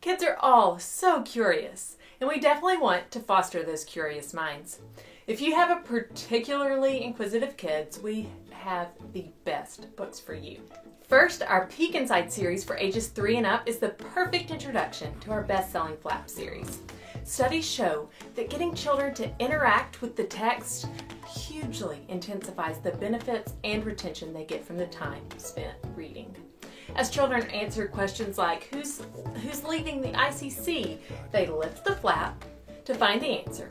Kids are all so curious, and we definitely want to foster those curious minds. If you have a particularly inquisitive kids, we have the best books for you. First, our Peek Inside series for ages 3 and up is the perfect introduction to our best-selling Flap series. Studies show that getting children to interact with the text hugely intensifies the benefits and retention they get from the time spent reading. As children answer questions like, who's leaving the ICC, they lift the flap to find the answer,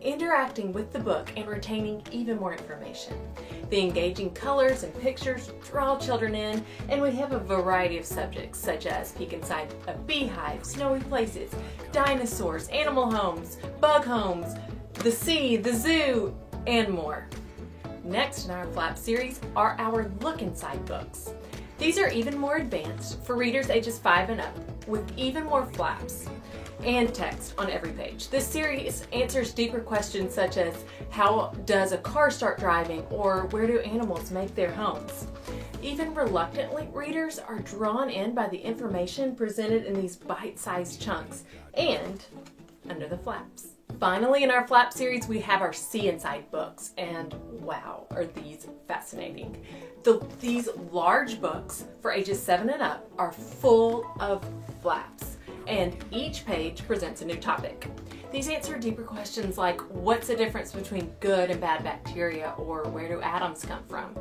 interacting with the book and retaining even more information. The engaging colors and pictures draw children in, and we have a variety of subjects such as peek inside a beehive, snowy places, dinosaurs, animal homes, bug homes, the sea, the zoo, and more. Next in our Flap series are our Look Inside books. These are even more advanced for readers ages 5 and up, with even more flaps and text on every page. This series answers deeper questions such as how does a car start driving, or where do animals make their homes? Even reluctant readers are drawn in by the information presented in these bite-sized chunks and under the flaps. Finally, in our Flap series, we have our See Inside books, and wow, are these fascinating. These large books for ages 7 and up are full of flaps, and each page presents a new topic. These answer deeper questions like, what's the difference between good and bad bacteria, or where do atoms come from?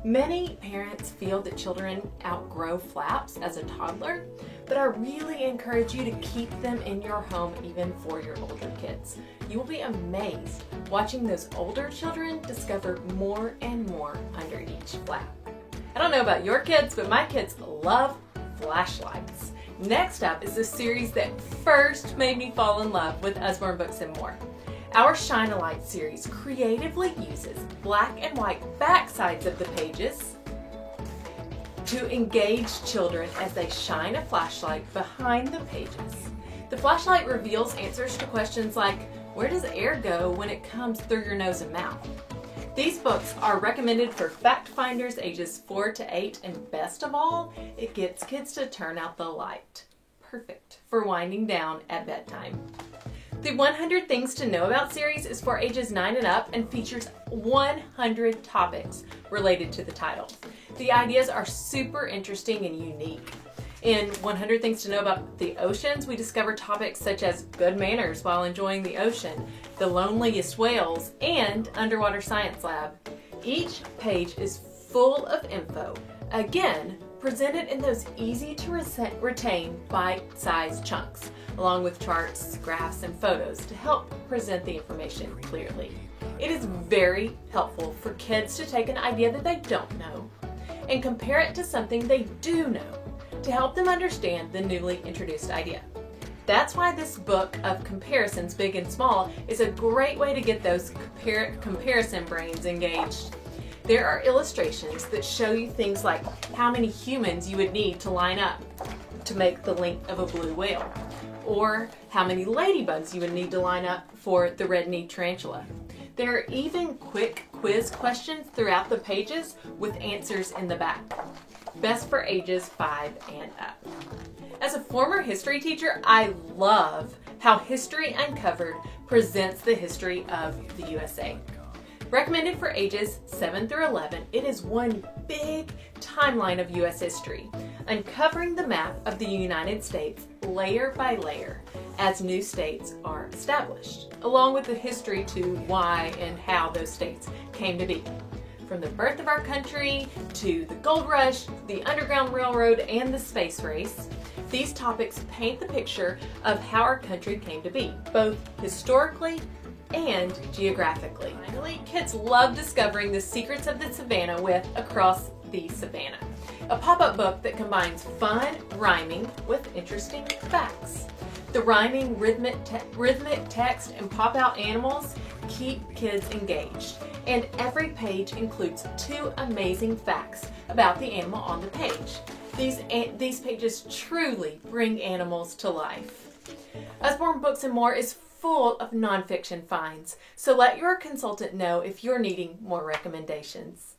Many parents feel that children outgrow flaps as a toddler, but I really encourage you to keep them in your home even for your older kids. You will be amazed watching those older children discover more and more under each flap. I don't know about your kids, but my kids love flashlights. Next up is the series that first made me fall in love with Usborne Books and More. Our Shine a Light series creatively uses black and white backsides of the pages to engage children as they shine a flashlight behind the pages. The flashlight reveals answers to questions like, where does air go when it comes through your nose and mouth? These books are recommended for fact finders ages 4 to 8, and best of all, it gets kids to turn out the light. Perfect for winding down at bedtime. The 100 Things to Know About series is for ages 9 and up and features 100 topics related to the title. The ideas are super interesting and unique. In 100 Things to Know About the Oceans, we discover topics such as good manners while enjoying the ocean, the loneliest whales, and Underwater Science Lab. Each page is full of info, again, presented in those easy to retain bite-sized chunks, along with charts, graphs, and photos to help present the information clearly. It is very helpful for kids to take an idea that they don't know and compare it to something they do know to help them understand the newly introduced idea. That's why this book of comparisons, big and small, is a great way to get those comparison brains engaged. There are illustrations that show you things like how many humans you would need to line up to make the length of a blue whale, or how many ladybugs you would need to line up for the red-kneed tarantula. There are even quick quiz questions throughout the pages with answers in the back. Best for ages 5 and up. As a former history teacher, I love how History Uncovered presents the history of the USA. Recommended for ages 7 through 11, it is one big timeline of U.S. history, uncovering the map of the United States layer by layer as new states are established, along with the history to why and how those states came to be. From the birth of our country to the gold rush, the Underground Railroad, and the space race, these topics paint the picture of how our country came to be, both historically and geographically. Finally, kids love discovering the secrets of the savannah with Across the Savannah, a pop-up book that combines fun rhyming with interesting facts. The rhyming, rhythmic text and pop-out animals keep kids engaged, and every page includes 2 amazing facts about the animal on the page. These pages truly bring animals to life. Usborne Books and More is full of nonfiction finds, so let your consultant know if you're needing more recommendations.